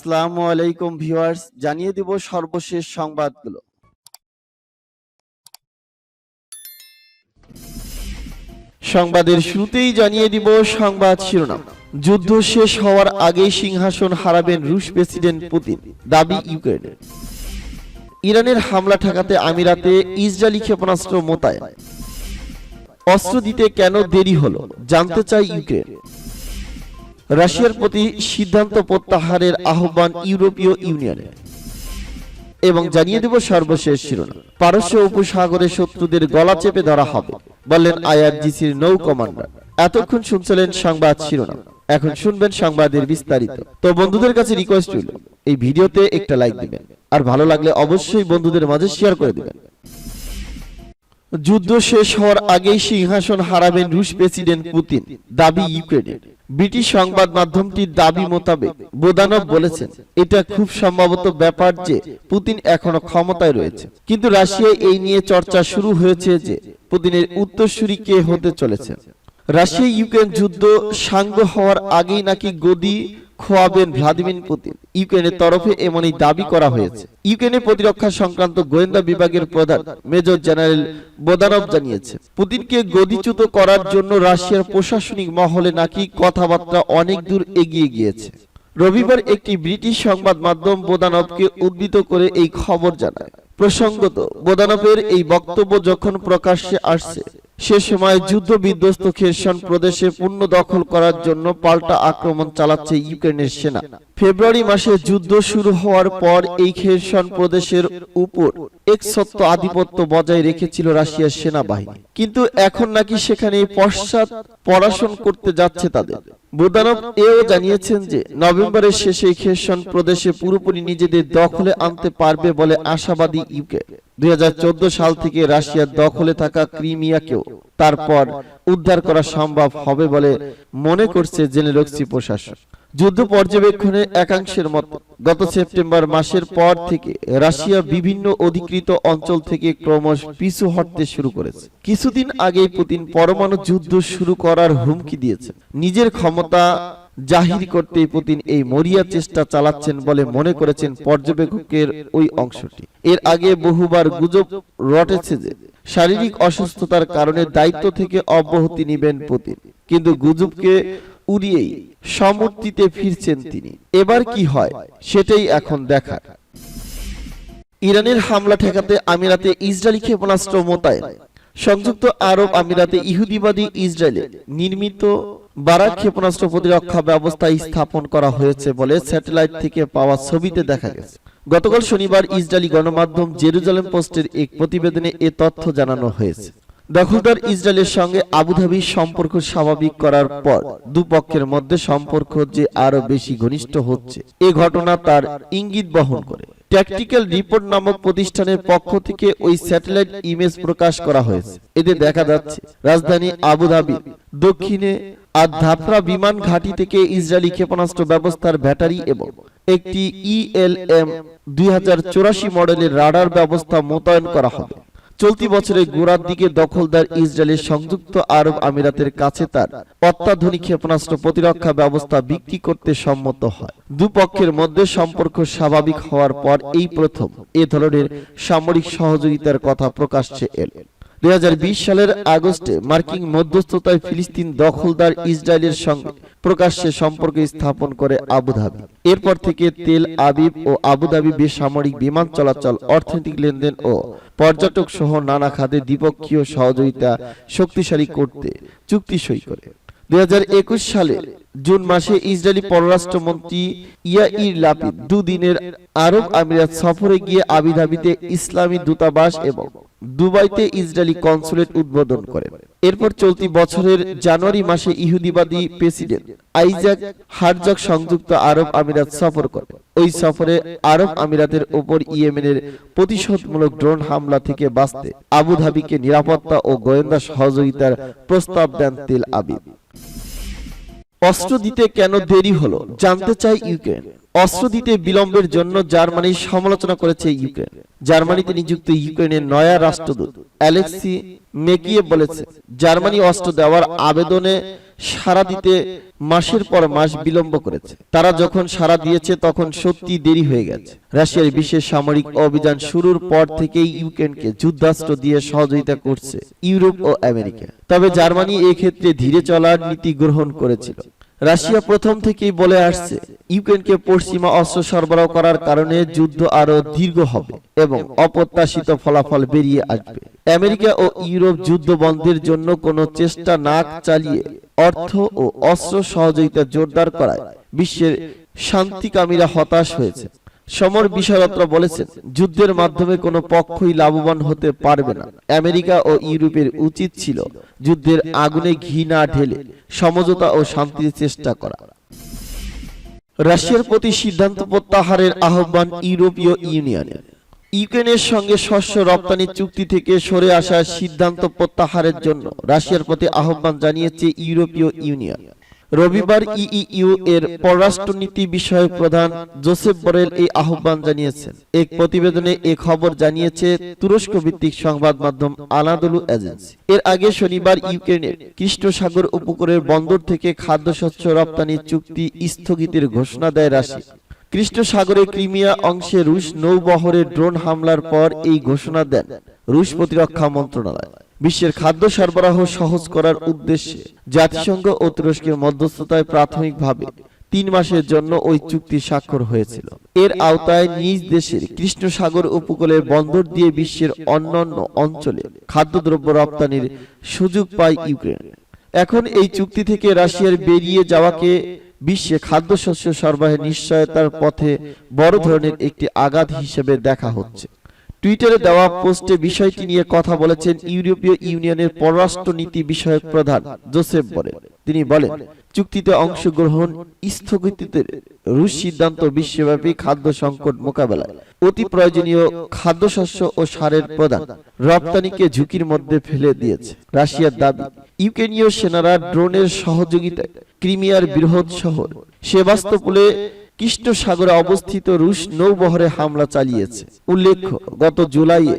আসসালামু আলাইকুম ভিউয়ার্স, জানিয়ে দিব সর্বশেষ সংবাদগুলো। সংবাদের শুরুতেই জানিয়ে দিব সংবাদ শিরোনাম। যুদ্ধ শেষ হওয়ার আগেই সিংহাসন হারাবেন রুশ প্রেসিডেন্ট পুতিন, দাবি ইউক্রেনের। ইরানের হামলা ঠেকাতে আমিরাতে ইসরায়েলি ক্ষেপণাস্ত্র মোতায়েন। অস্ত্র দিতে কেন দেরি হলো, জানতে চায় ইউক্রেন। রাশিয়ার প্রতি সিদ্ধান্ত প্রত্যাহারের আহ্বান ইউরোপীয় ইউনিয়নের। এবং জানিয়ে দেব সর্বশেষ শিরোনাম। পারস্য উপসাগরে শত্রুদের গলা চেপে ধরা হবে, বললেন আইআরজিসির নৌ কমান্ডার। এতক্ষণ শুনছিলেন সংবাদ শিরোনাম, এখন শুনবেন সংবাদের বিস্তারিত। তো বন্ধুদের কাছে রিকোয়েস্ট রইল, এই ভিডিওতে একটা লাইক দিবেন, আর ভালো লাগলে অবশ্যই বন্ধুদের মাঝে শেয়ার করে দিবেন। যুদ্ধ শেষ হওয়ার আগেই সিংহাসন হারাবেন রুশ প্রেসিডেন্ট পুতিন, দাবি ইউক্রেনের। ব্রিটিশ সংবাদ মাধ্যমটির দাবি মোতাবেক বোদানভ বলেছেন, এটা খুব সম্ভবত ব্যাপার যে পুতিন এখনো ক্ষমতায় রয়েছে, কিন্তু রাশিয়ায় এই নিয়ে চর্চা শুরু হয়েছে যে পুতিনের উত্তরসূরি কে হতে চলেছে। রাশিয়া ইউক্রেন যুদ্ধ সাঙ্গ হওয়ার আগেই নাকি গদি খোয়াবেন ভ্লাদিমির পুতিন। ইউক্রেনের তরফে এমনই দাবি করা হয়েছে। ইউক্রেনের প্রতিরক্ষা সংক্রান্ত গোয়েন্দা বিভাগের প্রধান মেজর জেনারেল বোদানভ জানিয়েছে, পুতিনকে গদিচ্যুত করার জন্য রাশিয়ার প্রশাসনিক মহলে নাকি কথাবার্তা অনেক দূর এগিয়ে গিয়েছে। রবিবার একটি ব্রিটিশ সংবাদ মাধ্যম বোদানভকে উদ্ধৃত করে এই খবর জানায়। প্রসঙ্গত, বোদানভের এই বক্তব্য যখন প্রকাশ্যে আসছে, সে সময় যুদ্ধ বিধ্বস্ত খেরসন প্রদেশে পূর্ণ দখল করার জন্য পাল্টা আক্রমণ চালাচ্ছে ইউক্রেনের সেনা। ফেব্রুয়ারি মাসে যুদ্ধ শুরু হওয়ার পর এই খেরসন প্রদেশের উপর একচ্ছত্র আধিপত্য বজায় রেখেছিল রাশিয়ার সেনাবাহিনী, কিন্তু এখন নাকি সেখানে পশ্চাৎপসারণ করতে যাচ্ছে তাদের। বোদানভ এও জানিয়েছেন যে নভেম্বরের শেষে খেরসন প্রদেশে পুরোপুরি নিজেদের দখলে আনতে পারবে বলে আশাবাদী ইউক্রেন। 2014 সাল থেকে রাশিয়ার দখলে থাকা ক্রিমিয়াকেও তারপর উদ্ধার করা সম্ভব হবে বলে মনে করছে জেলেনস্কি প্রশাসন। যুদ্ধ পর্যবেক্ষণের একাংশের মতে গত সেপ্টেম্বর মাসের পর থেকে রাশিয়া বিভিন্ন অধিকৃত অঞ্চল থেকে ক্রমশ পিছু হটতে শুরু করেছে। কিছুদিন আগেই পুতিন পরমাণু যুদ্ধ শুরু করার হুমকি দিয়েছেন। নিজের ক্ষমতা জাহির করতে পুতিন এই মরিয়া চেষ্টা চালাচ্ছেন বলে মনে করেছেন পর্যবেক্ষকের ওই অংশটি। এর আগে বহুবার গুজব রটেছে যে শারীরিক অসুস্থতার কারণে দায়িত্ব থেকে অব্যাহতি নেবেন পুতিন, কিন্তু গুজবকে উড়িয়েই সমর্থিতে ফিরছেন তিনি। এবার কি হয় সেটাই এখন দেখার। ইরানের হামলা ঠেকাতে আমিরাতে ইসরায়েলি ক্ষেপণাস্ত্র মোতায়েন। সংযুক্ত আরব আমিরাতে ইহুদিবাদী ইসরায়েলে নির্মিত বারাক ক্ষেপণাস্ত্র প্রতিরক্ষা ব্যবস্থা স্থাপন করা হয়েছে বলে স্যাটেলাইট থেকে পাওয়া ছবিতে দেখা গেছে। গতকাল শনিবার ইসরায়েলি গণমাধ্যম জেরুজালেম পোস্টের এক প্রতিবেদনে এ তথ্য জানানো হয়েছে। দখলদার ইসরায়েলের সঙ্গে আবুধাবির সম্পর্ক স্বাভাবিক করার পর দুপক্ষের মধ্যে সম্পর্ক যে আরো বেশি ঘনিষ্ঠ হচ্ছে, এ ঘটনা তার ইঙ্গিত বহন করে। ট্যাকটিক্যাল রিপোর্ট নামক প্রতিষ্ঠানের পক্ষ থেকে ওই স্যাটেলাইট ইমেজ প্রকাশ করা হয়েছে। এতে দেখা যাচ্ছে রাজধানী আবুধাবির দক্ষিণে আদ-ধাফরা বিমান ঘাঁটি থেকে ইসরায়েলি ক্ষেপণাস্ত্র ব্যবস্থার ব্যাটারি এবং একটি ELM 2084 মডেলের রাডার ব্যবস্থা মোতায়েন করা হবে। চলতি বছরের গোড়ার দিকে দখলদার ইসরায়েলের সংযুক্ত আরব আমিরাতের কাছে তার অত্যাধুনিক ক্ষেপণাস্ত্র প্রতিরক্ষা ব্যবস্থা বিক্রি করতে সম্মত হয়। দুপক্ষের মধ্যে সম্পর্ক স্বাভাবিক হওয়ার পর এই প্রথম এ ধরনের সামরিক সহযোগিতার কথা প্রকাশ্যে এল। 2020 সালের আগস্টে মার্কিন মধ্যস্থতায় ফিলিস্তিন দখলদার ইসরায়েলের সঙ্গে প্রকাশ্যে সম্পর্ক স্থাপন করে আবুধাবি। এরপর থেকে তেল আবিব ও আবুধাবি বেসামরিক বিমান চলাচল, অর্থনৈতিক লেনদেন ও পর্যটক সহ নানা খাতে দ্বিপক্ষীয় সহযোগিতা শক্তিশালী করতে চুক্তি সই করে। 2021 সালের জুন মাসে ইসরায়েলি পররাষ্ট্রমন্ত্রী ইয়াইর লাপিদ দুদিনের আরব আমিরাত সফরে গিয়ে আবুধাবিতে ইসলামী দূতাবাস এবং দুবাইতে ইসরায়েলি কনসুলেট উদ্বোধন করেন। এরপর চলতি বছরের জানুয়ারি মাসে ইহুদিবাদী প্রেসিডেন্ট আইজাক হারজগ সংযুক্ত আরব আমিরাত সফর করেন। ওই সফরে আরব আমিরাতের উপর ইয়েমেনের প্রতিশোধমূলক ড্রোন হামলা থেকে বাঁচতে আবুধাবিকে নিরাপত্তা ও গোয়েন্দা সহযোগিতার প্রস্তাব দেন তেল আবিব। অস্ত্র দিতে কেন দেরি হলো, জানতে চায় ইউক্রেন। অস্ত্র দিতে বিলম্বের জন্য জার্মানির সমালোচনা করেছে ইউক্রেন। জার্মানিতে নিযুক্ত ইউক্রেনের নয়া রাষ্ট্রদূত অ্যালেক্সি মেকিয়ে বলেছে, জার্মানি অস্ত্র দেওয়ার আবেদনে সাড়া দিতে মাসের পর মাস বিলম্ব করেছে। তারা যখন সাড়া দিয়েছে তখন সত্যি দেরি হয়ে গেছে। রাশিয়ার বিশেষ সামরিক অভিযান শুরুর পর থেকেই ইউক্রেনকে যুদ্ধাস্ত্র দিয়ে সহযোগিতা করছে ইউরোপ ও আমেরিকা। তবে জার্মানি এক্ষেত্রে ধীরে চলার নীতি গ্রহণ করেছিল। রাশিয়া প্রথম থেকেই বলে আসছে ইউক্রেনকে পশ্চিমা অস্ত্র সরবরাহ করার কারণে যুদ্ধ আরো দীর্ঘ হবে এবং অপ্রত্যাশিত ফলাফল বেরিয়ে আসবে। আমেরিকা ও ইউরোপ যুদ্ধ বন্ধের জন্য কোনো চেষ্টা না চালিয়ে অর্থ ও অস্ত্র সহযোগিতা জোরদার করায় বিশ্বের শান্তিকামীরা হতাশ হয়েছে। সমর বিশারদরা বলেছেন যুদ্ধের মাধ্যমে কোনো পক্ষই লাভবান হতে পারবে না। আমেরিকা ও ইউরোপের উচিত ছিল যুদ্ধের আগুনে ঘি না ঢেলে সমঝোতা ও শান্তির চেষ্টা করা। রাশিয়ার প্রতি সিদ্ধান্ত প্রত্যাহারের আহ্বান ইউরোপীয় ইউনিয়নের। ইউক্রেনের সঙ্গে শস্য রপ্তানি চুক্তি থেকে সরে আসার সিদ্ধান্ত প্রত্যাহারের জন্য রাশিয়ার প্রতি আহ্বান জানিয়েছে ইউরোপীয় ইউনিয়ন। রবিবার ইইউ এর পররাষ্ট্রনীতি বিষয়ক প্রধান জোসেফ বরেল এই আহ্বান জানিয়েছেন। এক প্রতিবেদনে এ খবর জানিয়েছে তুরস্ক ভিত্তিক সংবাদ মাধ্যম আনাদলু এজেন্সি। এর আগে শনিবার ইউক্রেনের কৃষ্ণ সাগর উপকূলের বন্দর থেকে খাদ্যশস্য রপ্তানি চুক্তি স্থগিতের ঘোষণা দেয় রাশিয়া। কৃষ্ণ সাগরে ক্রিমিয়া অংশে রুশ নৌবহরের ড্রোন হামলার পর এই ঘোষণা দেন রুশ প্রতিরক্ষা মন্ত্রণালয়। বিশ্বের খাদ্য সরবরাহ সহজ করার উদ্দেশ্যে জাতিসংঘ ও তুরস্কের মধ্যস্থতায় প্রাথমিকভাবে 3 মাসের জন্য ওই চুক্তি স্বাক্ষর হয়েছিল। এর আওতায় নিজ দেশের কৃষ্ণ সাগর উপকূলের বন্দর দিয়ে বিশ্বের অন্যান্য অঞ্চলে খাদ্যদ্রব্য রপ্তানির সুযোগ পায় ইউক্রেন। এখন এই চুক্তি থেকে রাশিয়ার বেরিয়ে যাওয়াকে বিশ্বে খাদ্যশস্য সরবরাহের নিশ্চয়তার পথে বড় ধরনের একটি আঘাত হিসেবে দেখা হচ্ছে। টুইটারে দেওয়া পোস্টে বিষয়টি নিয়ে কথা বলেছেন ইউরোপীয় ইউনিয়নের পররাষ্ট্রনীতি বিষয়ক প্রধান জোসেফ বরেল। তিনি বলেন চুক্তিতে অংশগ্রহণ স্থগিতের রুশ সিদ্ধান্ত বিশ্বব্যাপী খাদ্য সংকট মোকাবেলায় অতি প্রয়োজনীয় খাদ্যশস্য ও সারের প্রদান রপ্তানিকে ঝুঁকির মধ্যে ফেলে দিয়েছে। রাশিয়ার দাবি ইউক্রেনীয় সেনারা ড্রোনের সহযোগিতায় ক্রিমিয়ার বৃহৎ শহর সেভাস্তোপোলে কৃষ্ণ সাগরে অবস্থিত রুশ নৌবহরে হামলা চালিয়েছে। উল্লেখ্য গত জুলাইয়ে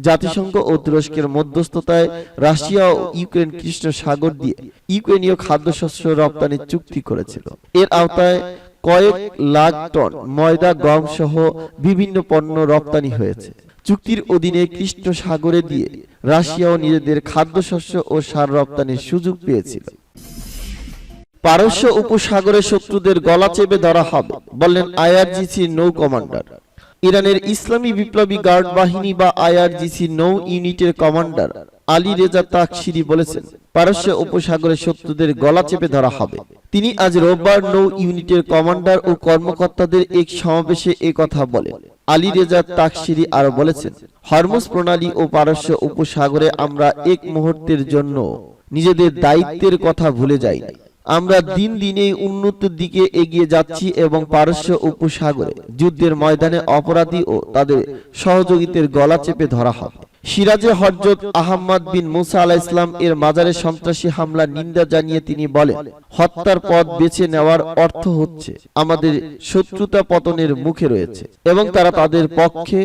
জাতিসংঘ ও তুরস্কের মধ্যস্থতায় রাশিয়া ও ইউক্রেন কৃষ্ণ সাগর দিয়ে ইউক্রেনীয় খাদ্যশস্য রপ্তানির চুক্তি করেছিল। এর আওতায় কয়েক লাখ টন ময়দা, গম সহ বিভিন্ন পণ্য রপ্তানি হয়েছে। চুক্তির অধীনে কৃষ্ণ সাগরে দিয়ে রাশিয়াও নিজেদের খাদ্যশস্য ও সার রপ্তানির সুযোগ পেয়েছিল। পারস্য উপসাগরে শত্রুদের গলা চেপে ধরা হবে বললেন আইআরজিসি নৌ কমান্ডার। ইরানের ইসলামী বিপ্লবী গার্ড বাহিনী বা আইআরজিসি নৌ ইউনিটের কমান্ডার আলী রেজা তাকশিরি বলেছেন পারস্য উপসাগরে শত্রুদের গলা চেপে ধরা হবে। তিনি আজ রোববার নৌ ইউনিটের কমান্ডার ও কর্মকর্তাদের এক সমাবেশে কথা বলেন। আলী রেজা তাকশিরি আরো বলেছেন হরমুজ প্রণালী ও পারস্য উপসাগরে আমরা এক মুহূর্তের জন্য নিজেদের দায়িত্বের কথা ভুলে যাই না। আমরা দিন দিনে উন্নতির দিকে এগিয়ে যাচ্ছি এবং পারস্য উপসাগরে যুদ্ধের ময়দানে অপরাধী ও তাদের সহযোগীদের গলা চেপে ধরা হবে। সিরাজে হযরত আহমদ বিন মুসা আলাইহিস সালাম এর মাজারে সন্ত্রাসী হামলার নিন্দা জানিয়ে তিনি বলেন হত্যার পথ বেছে নেওয়ার অর্থ হচ্ছে আমাদের শত্রুতা পতনের মুখে রয়েছে এবং তারা তাদের পক্ষে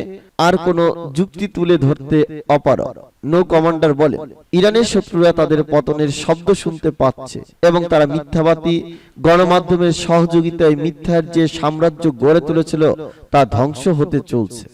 আর কোনো যুক্তি তুলে ধরতে অপারগ। নৌ কমান্ডার বলেন ইরানের শত্রুরা তাদের পতনের শব্দ শুনতে পাচ্ছে এবং তারা মিথ্যাবাদী গণমাধ্যমের সহযোগিতায় মিথ্যার যে সাম্রাজ্য গড়ে তুলেছিল তা ধ্বংস হতে চলছে।